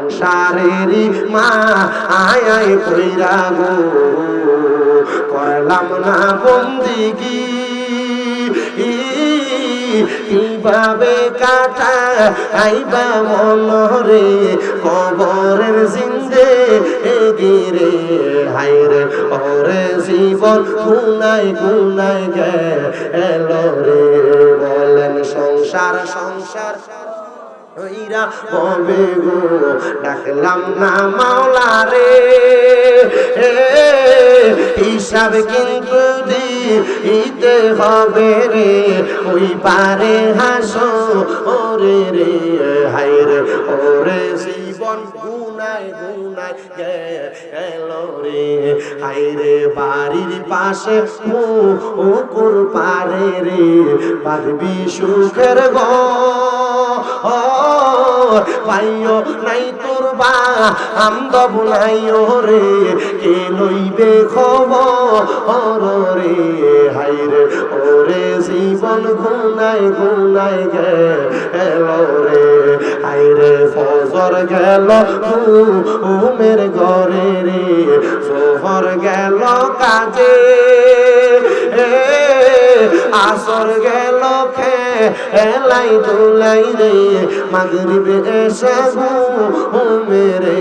সংসারেরই মা আয় আয় কইরা গো করলাম না বন্দিগি কিভাবে কাটা আইবা মনরে কবরের জিন্দে গিরে হায়রে ওরে জীবন গুনাই গুনাই গেল রে বলেন সংসার সংসার ওইরা ববে গো ডাকলাম না মাওলা রে হিসাব কিন্তু দিতে হবে রে ওই পারে হাসো ওরে রে হায়রে ওরে জীবন গুনাই গুনাই গেল রে হায়রে বাড়ির পাশে পুকুর পারে রে পারবি সুখের পাইও নাই তোর বা আমদব নাইও রে কে লইবে খবর রে হায়রে ওরে জীবন গুনাই গুনাই গেল রে হায়রে ফজর গেল ঘুমের ঘরে রে জোহর গেল কাজে আসর গেল খেলাই দুলাই রে মাগরিবে এসে ঘুমেরে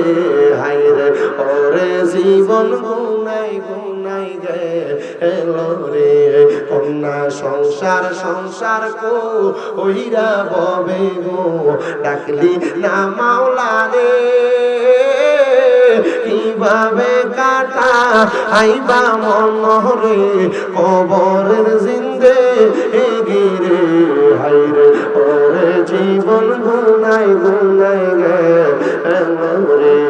হায়রে ওরে জীবন গুনাই গুনাই গেল রে কন্যা সংসার সংসার কো ওইরা ববে গো ডাকলি না মাওলা রে কিভাবে কাটা আইবা মনরে কবরের জিন্দে গিরে হায়রে ওরে জীবন গুনাই গুনাই গেল রে